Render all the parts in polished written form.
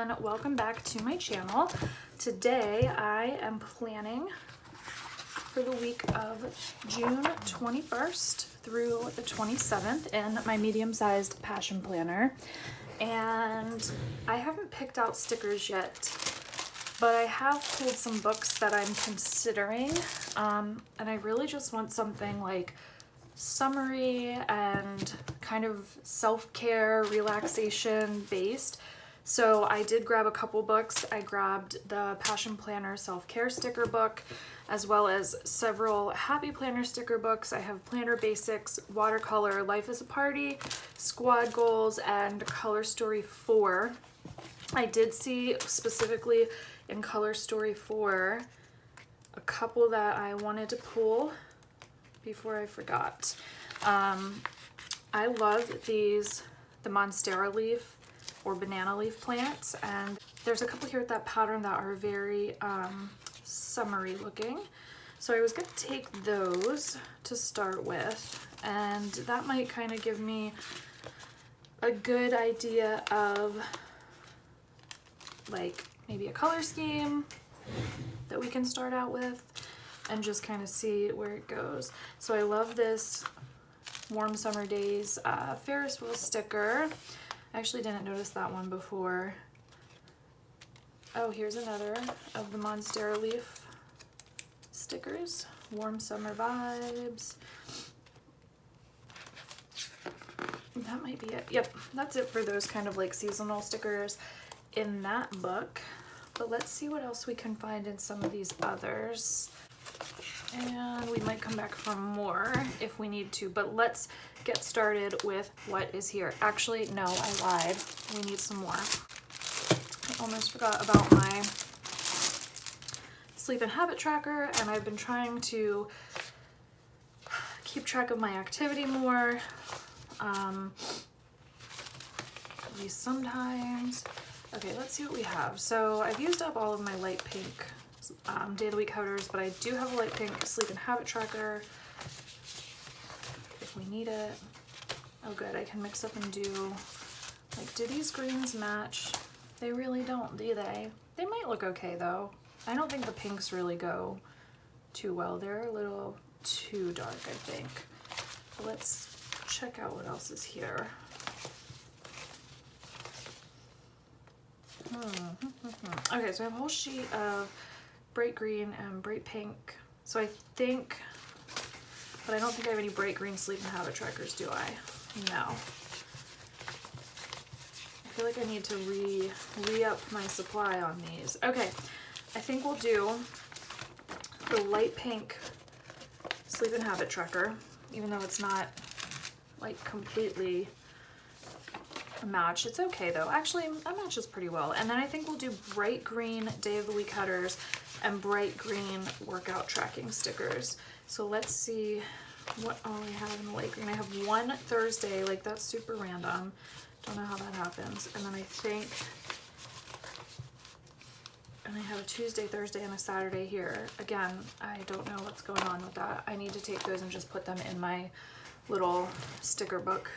everyone, welcome back to my channel. Today I am planning for the week of June 21st through the 27th in my medium-sized passion planner, and I haven't picked out stickers yet, but I have pulled some books that I'm considering, and I really just want something like summery and kind of self-care, relaxation based. So I did grab a couple books. I grabbed the Passion Planner Self-Care sticker book, as well as several Happy Planner sticker books. I have Planner Basics, Watercolor, Life is a Party, Squad Goals, and Color Story 4. I did see specifically in Color Story 4 a couple that I wanted to pull before I forgot. I love the Monstera leaf or banana leaf plants, and there's a couple here with that pattern that are very summery looking. So I was going to take those to start with, and that might kind of give me a good idea of like maybe a color scheme that we can start out with and just kind of see where it goes. So I love this Warm Summer Days Ferris wheel sticker. I actually didn't notice that one before. Oh, here's another of the Monstera leaf stickers. Warm Summer Vibes. That might be it. Yep, that's it for those kind of like seasonal stickers in that book. But let's see what else we can find in some of these others. And we might come back for more if we need to, but let's get started with what is here. Actually, no, I lied. We need some more. I almost forgot about my sleep and habit tracker, and I've been trying to keep track of my activity more. At least sometimes. Okay, let's see what we have. So I've used up all of my light pink day of the week headers, but I do have a light pink sleep and habit tracker if we need it. Oh good, I can mix up and do, like, do these greens match? They really don't, do they? They might look okay though. I don't think the pinks really go too well. They're a little too dark, I think. Let's check out what else is here. Okay, so I have a whole sheet of bright green and bright pink. So I think, but I don't think I have any bright green sleep and habit trackers, do I? No. I feel like I need to re-up my supply on these. Okay, I think we'll do the light pink sleep and habit tracker, even though it's not like completely a match. It's okay though. Actually, it matches pretty well. And then I think we'll do bright green day of the week headers and bright green workout tracking stickers. So let's see what all I have in the light green. I have one Thursday, like that's super random. Don't know how that happens. And then I think, and I have a Tuesday, Thursday, and a Saturday here. Again, I don't know what's going on with that. I need to take those and just put them in my little sticker book,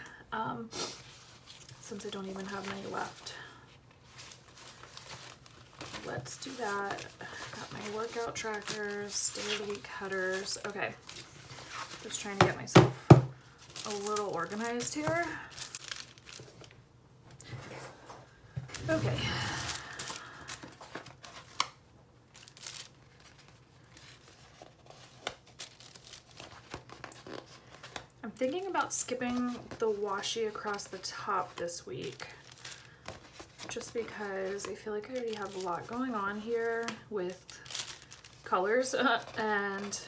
since I don't even have any left. Let's do that. Got my workout trackers, day of the week headers. Okay, just trying to get myself a little organized here. Okay. I'm thinking about skipping the washi across the top this week, just because I feel like I already have a lot going on here with colors and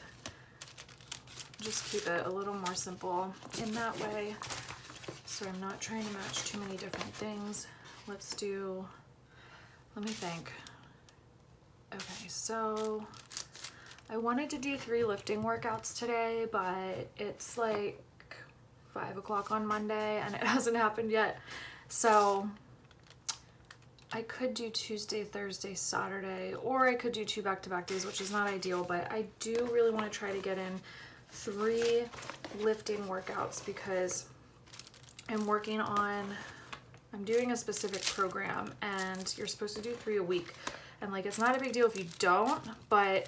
just keep it a little more simple in that way, so I'm not trying to match too many different things. Let's do, let me think. Okay, so I wanted to do 3 lifting workouts today, but it's like 5 o'clock on Monday and it hasn't happened yet. So I could do Tuesday, Thursday, Saturday, or I could do 2 back-to-back days, which is not ideal, but I do really want to try to get in 3 lifting workouts because I'm working on I'm doing a specific program and you're supposed to do 3 a week. And like, it's not a big deal if you don't, but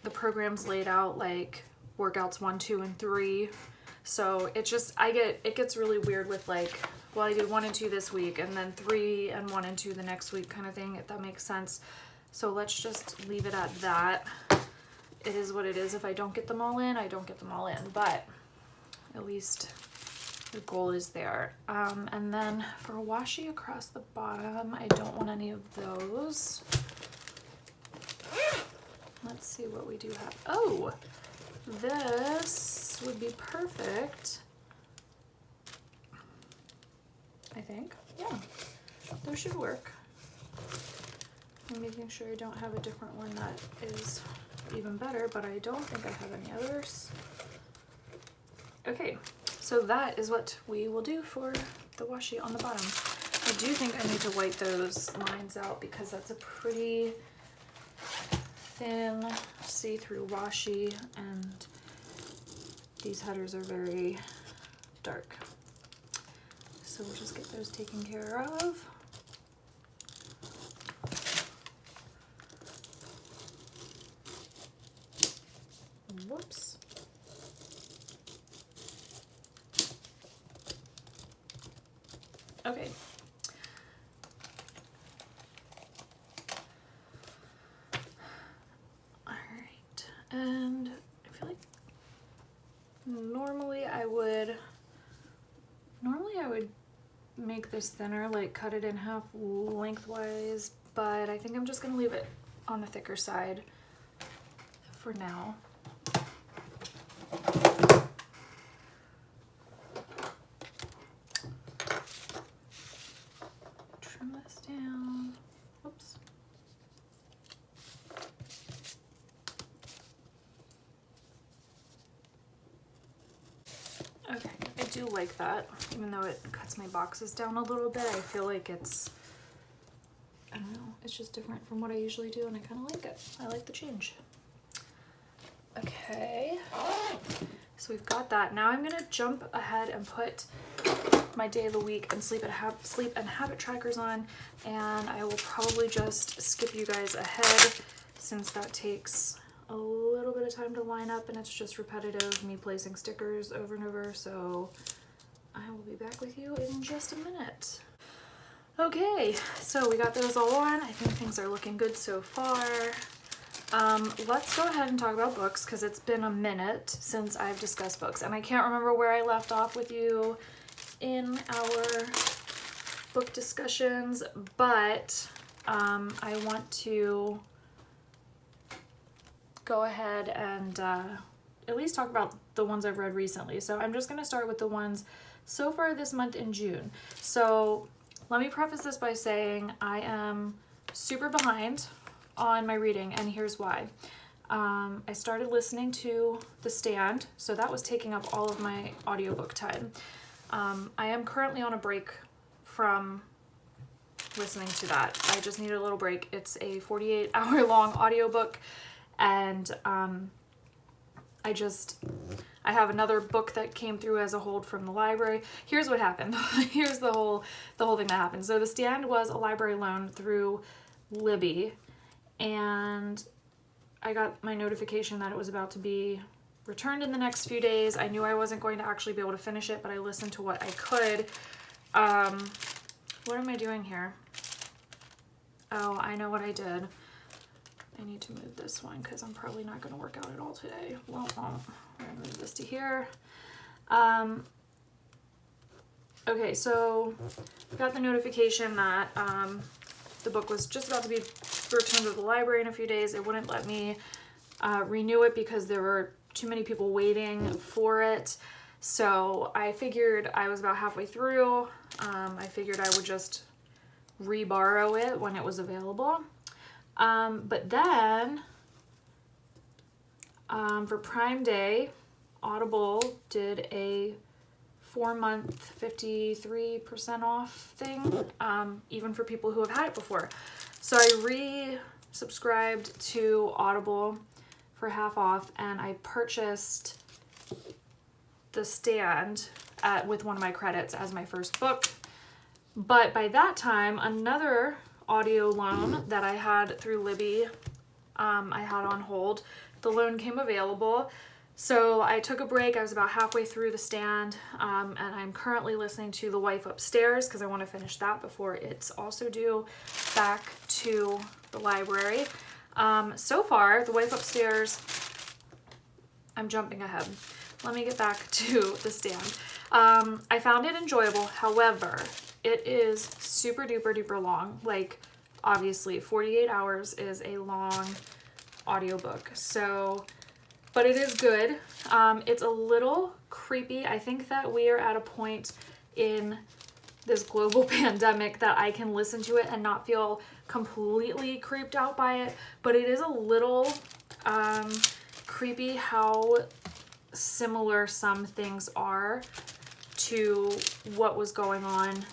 the program's laid out like workouts 1, 2, and 3. So it just, it gets really weird with like, well, I did 1 and 2 this week and then 3 and 1 and 2 the next week kind of thing, if that makes sense. So let's just leave it at that. It is what it is. If I don't get them all in, I don't get them all in, but at least the goal is there. And then for washi across the bottom, I don't want any of those. Let's see what we do have. Oh, this would be perfect. I think, yeah, those should work. I'm making sure I don't have a different one that is even better, but I don't think I have any others. Okay, so that is what we will do for the washi on the bottom. I do think I need to white those lines out because that's a pretty thin see-through washi and these headers are very dark. So we'll just get those taken care of. Whoops. Okay. All right. And I feel like normally I would make this thinner, like cut it in half lengthwise, but I think I'm just gonna leave it on the thicker side for now. Trim this down. Whoops. Okay, I do like that. Even though it cuts my boxes down a little bit, I feel like it's, I don't know, it's just different from what I usually do and I kind of like it. I like the change. Okay, so we've got that. Now I'm gonna jump ahead and put my day of the week and sleep and habit trackers on, and I will probably just skip you guys ahead since that takes a little bit of time to line up and it's just repetitive, me placing stickers over and over, so I will be back with you in just a minute. Okay, so we got those all on. I think things are looking good so far. Let's go ahead and talk about books because it's been a minute since I've discussed books and I can't remember where I left off with you in our book discussions, but I want to go ahead and at least talk about the ones I've read recently. So I'm just going to start with the ones so far this month in June. So let me preface this by saying I am super behind on my reading, and here's why. I started listening to The Stand, so that was taking up all of my audiobook time. I am currently on a break from listening to that. I just needed a little break. It's a 48-hour long audiobook, and I have another book that came through as a hold from the library. Here's what happened. Here's the whole thing that happened. So The Stand was a library loan through Libby, and I got my notification that it was about to be returned in the next few days. I knew I wasn't going to actually be able to finish it, but I listened to what I could. What am I doing here? Oh, I know what I did. I need to move this one because I'm probably not going to work out at all today. Well, I'm going to move this to here. Okay, so I got the notification that the book was just about to be returned to the library in a few days. It wouldn't let me renew it because there were too many people waiting for it. So I figured I was about halfway through. I figured I would just re-borrow it when it was available. But then for Prime Day, Audible did a 4-month 53% off thing, even for people who have had it before. So I re-subscribed to Audible for half off, and I purchased The Stand with one of my credits as my first book. But by that time, another audio loan that I had through Libby, I had on hold, the loan came available. So I took a break. I was about halfway through The Stand, and I'm currently listening to The Wife Upstairs because I want to finish that before it's also due back to the library. So far, The Wife Upstairs, I'm jumping ahead. Let me get back to The Stand. I found it enjoyable. However, it is super duper duper long. Like, obviously, 48 hours is a long audiobook. So, but it is good. It's a little creepy. I think that we are at a point in this global pandemic that I can listen to it and not feel completely creeped out by it. But it is a little creepy how similar some things are to what was going on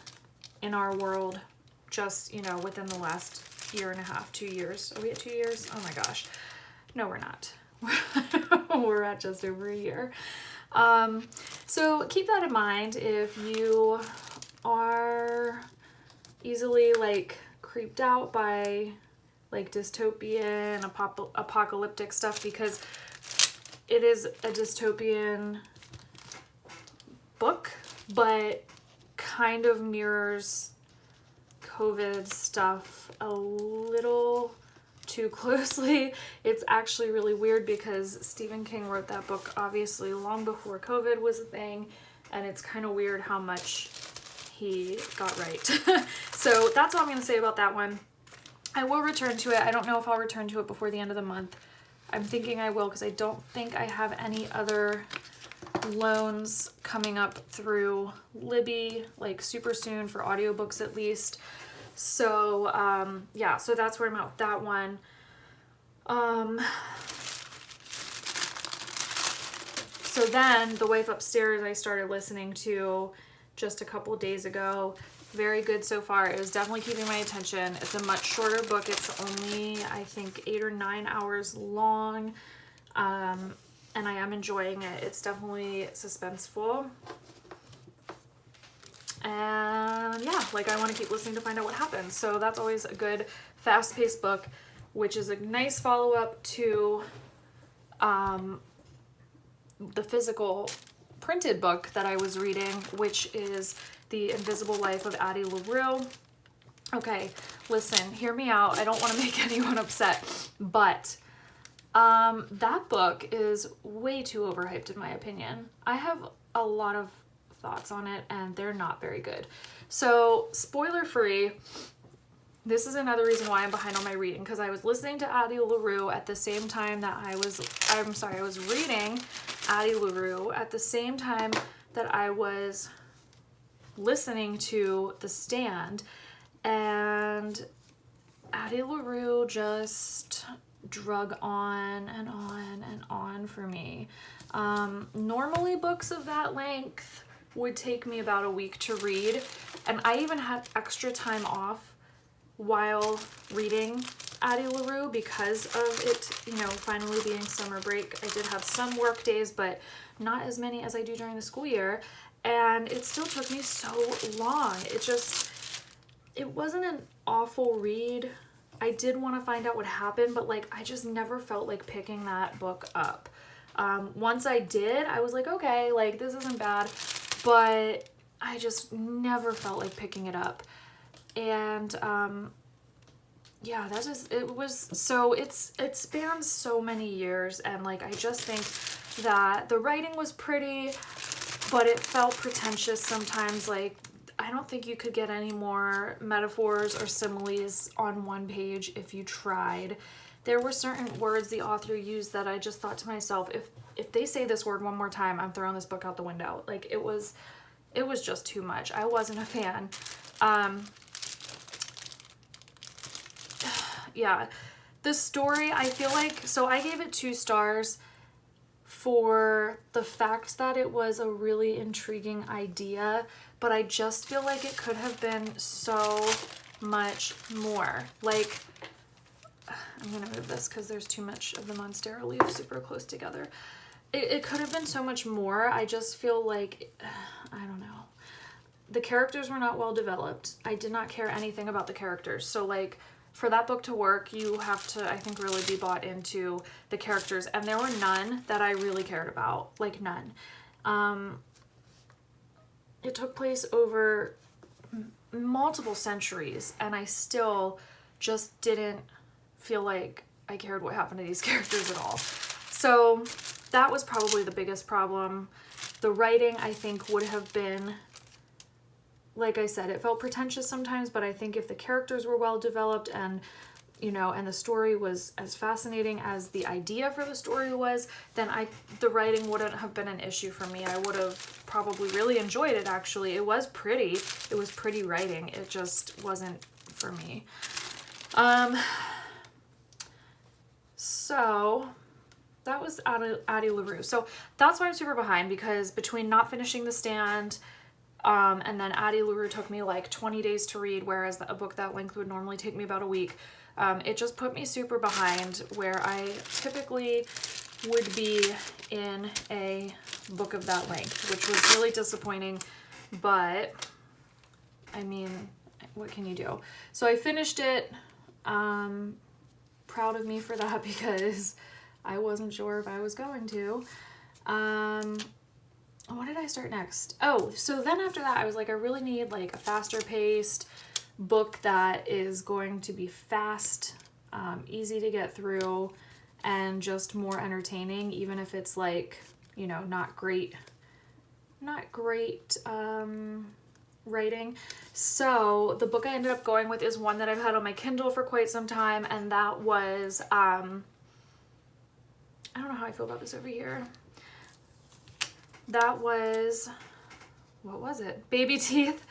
in our world just, within the last year and a half, 2 years. Are we at 2 years? Oh my gosh. No, we're not. We're at just over a year. So keep that in mind if you are easily creeped out by dystopian, apocalyptic stuff, because it is a dystopian book, but kind of mirrors COVID stuff a little too closely. It's actually really weird because Stephen King wrote that book obviously long before COVID was a thing, and it's kind of weird how much he got right. So that's all I'm going to say about that one. I will return to it. I don't know if I'll return to it before the end of the month. I'm thinking I will because I don't think I have any other loans coming up through Libby super soon for audiobooks at least. So yeah, so that's where I'm at with that one. So then The Wife Upstairs I started listening to just a couple days ago. Very good so far. It was definitely keeping my attention. It's a much shorter book. It's only, I think, 8 or 9 hours long. And I am enjoying it. It's definitely suspenseful. And yeah, I want to keep listening to find out what happens. So that's always a good fast-paced book, which is a nice follow-up to the physical printed book that I was reading, which is The Invisible Life of Addie LaRue. Okay, listen, hear me out. I don't want to make anyone upset, but that book is way too overhyped in my opinion. I have a lot of thoughts on it and they're not very good. So, spoiler free, this is another reason why I'm behind on my reading, because I was listening to Addie LaRue at the same time that I was reading Addie LaRue at the same time that I was listening to The Stand, and Addie LaRue just drug on and on and on for me. Normally books of that length would take me about a week to read, and I even had extra time off while reading Addie LaRue because of it, finally being summer break. I did have some work days, but not as many as I do during the school year, and it still took me so long. It wasn't an awful read. I did want to find out what happened, but I just never felt like picking that book up. Once I did, I was like, okay, this isn't bad, but I just never felt like picking it up. And yeah, it spans so many years, and I just think that the writing was pretty, but it felt pretentious sometimes. I don't think you could get any more metaphors or similes on one page if you tried. There were certain words the author used that I just thought to myself, if they say this word one more time, I'm throwing this book out the window. It was just too much. I wasn't a fan. Yeah, the story, I feel so I gave it 2 stars for the fact that it was a really intriguing idea, but I just feel like it could have been so much more. I'm gonna move this because there's too much of the Monstera leaf super close together. It could have been so much more. I just feel I don't know. the characters were not well developed. I did not care anything about the characters. So like for that book to work, you have to, I think, really be bought into the characters. And there were none that I really cared about, like none. It took place over multiple centuries, and I still just didn't feel like I cared what happened to these characters at all. So that was probably the biggest problem. The writing, I think, would have been, like I said, it felt pretentious sometimes, but I think if the characters were well developed and, you know, and the story was as fascinating as the idea for the story was, then the writing wouldn't have been an issue for me. I would have probably really enjoyed it, actually. It was pretty. It was pretty writing. It just wasn't for me. So that was Addie LaRue. So that's why I'm super behind, because between not finishing The Stand, and then Addie LaRue took me like 20 days to read, whereas a book that length would normally take me about a week. It just put me super behind where I typically would be in a book of that length, which was really disappointing, but I mean, what can you do? So I finished it. Proud of me for that, because I wasn't sure if I was going to. What did I start next? Oh, so then after that, I was like, I really need like a faster paced book that is going to be fast, easy to get through, and just more entertaining, even if it's like, you know, not great writing. So the book I ended up going with is one that I've had on my Kindle for quite some time, and that was, I don't know how I feel about this over here. That was, what was it? Baby Teeth.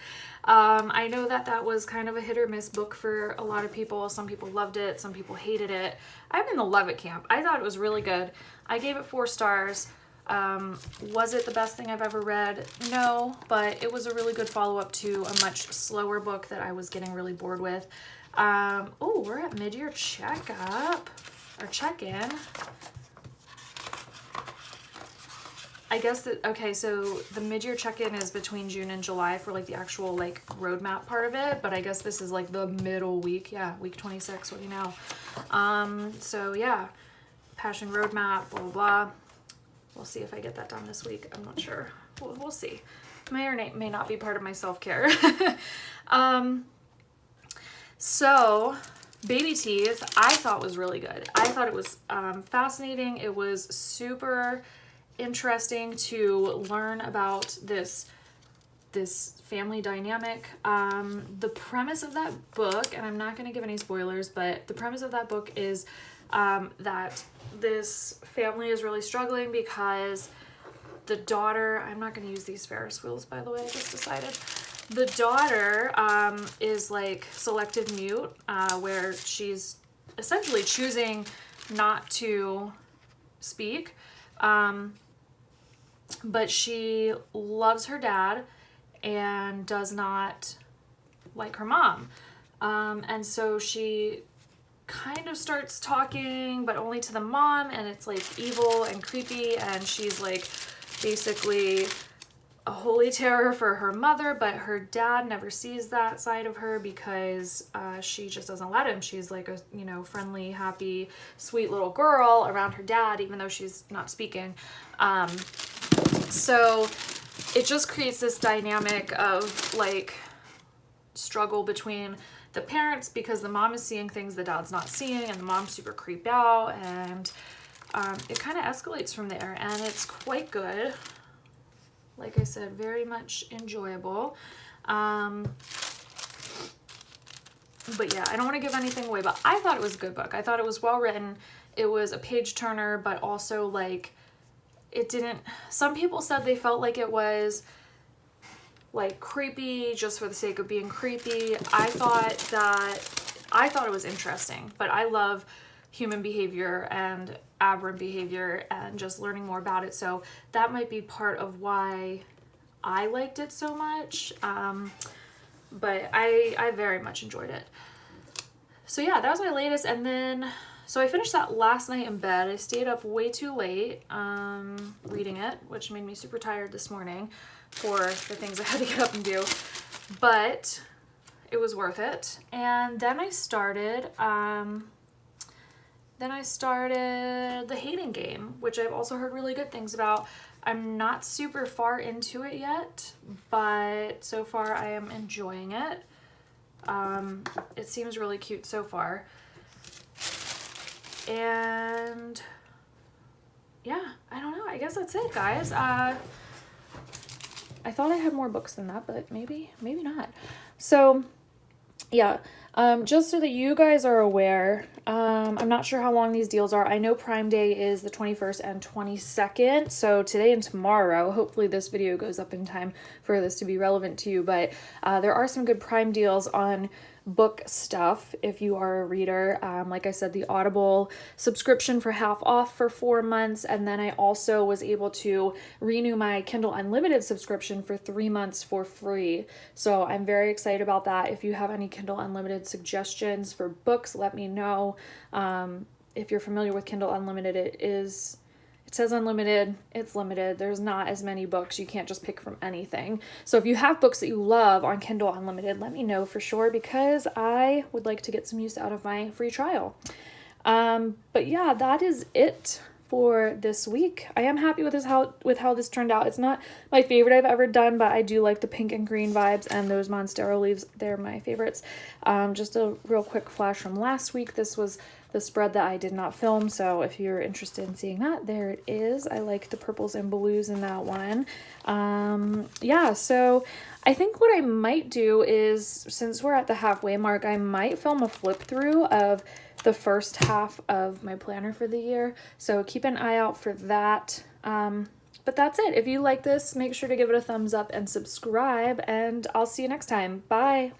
I know that was kind of a hit or miss book for a lot of people. Some people loved it, some people hated it. I'm in the love it camp. I thought it was really good. I gave it 4 stars. Was it the best thing I've ever read? No, but it was a really good follow-up to a much slower book that I was getting really bored with. Oh, we're at mid-year checkup, or check-in. I guess that, okay, so the mid-year check-in is between June and July for like the actual like roadmap part of it, but I guess this is like the middle week. Yeah, week 26, what do you know? So yeah, Passion Roadmap, blah, blah, blah. We'll see if I get that done this week. I'm not sure. We'll see. May or may not be part of my self-care. So Baby Teeth, I thought was really good. I thought it was fascinating. It was super interesting to learn about this family dynamic. The premise of that book, and I'm not going to give any spoilers, but the premise of that book is that this family is really struggling because the daughter, I'm not going to use these Ferris wheels, by the way, I just decided. The daughter is like selective mute, where she's essentially choosing not to speak. But she loves her dad and does not like her mom. And so she kind of starts talking, but only to the mom, and it's like evil and creepy, and she's like basically a holy terror for her mother, but her dad never sees that side of her because she just doesn't let him. She's like a, you know, friendly, happy, sweet little girl around her dad, even though she's not speaking. So it just creates this dynamic of like struggle between the parents, because the mom is seeing things the dad's not seeing, and the mom's super creeped out, and it kind of escalates from there, and it's quite good. Like I said, very much enjoyable. But yeah, I don't want to give anything away, but I thought it was a good book. I thought it was well written. It was a page turner, but also like it didn't, some people said they felt like it was like creepy just for the sake of being creepy. I thought it was interesting, but I love human behavior and aberrant behavior and just learning more about it. So that might be part of why I liked it so much. But I very much enjoyed it. So yeah, that was my latest. And then So I finished that last night in bed. I stayed up way too late reading it, which made me super tired this morning for the things I had to get up and do. But it was worth it. And then I started The Hating Game, which I've also heard really good things about. I'm not super far into it yet, but so far I am enjoying it. It seems really cute so far. And yeah, I don't know. I guess that's it, guys. I thought I had more books than that, but maybe not. So yeah, just so that you guys are aware, I'm not sure how long these deals are. I know Prime Day is the 21st and 22nd, so today and tomorrow. Hopefully this video goes up in time for this to be relevant to you, but there are some good Prime deals on book stuff if you are a reader. Like I said, the Audible subscription for half off for 4 months, and then I also was able to renew my Kindle Unlimited subscription for 3 months for free. So I'm very excited about that. If you have any Kindle Unlimited suggestions for books, let me know. If you're familiar with Kindle Unlimited, it says unlimited, it's limited. There's not as many books. You can't just pick from anything. So if you have books that you love on Kindle Unlimited, let me know for sure, because I would like to get some use out of my free trial. But yeah, that is it for this week. I am happy with how this turned out. It's not my favorite I've ever done, but I do like the pink and green vibes, and those Monstera leaves, they're my favorites. Just a real quick flash from last week. This was the spread that I did not film, so if you're interested in seeing that, there it is. I like the purples and blues in that one. Yeah, so I think what I might do is, since we're at the halfway mark, I might film a flip through of the first half of my planner for the year, so keep an eye out for that. But that's it. If you like this, make sure to give it a thumbs up and subscribe, and I'll see you next time. Bye!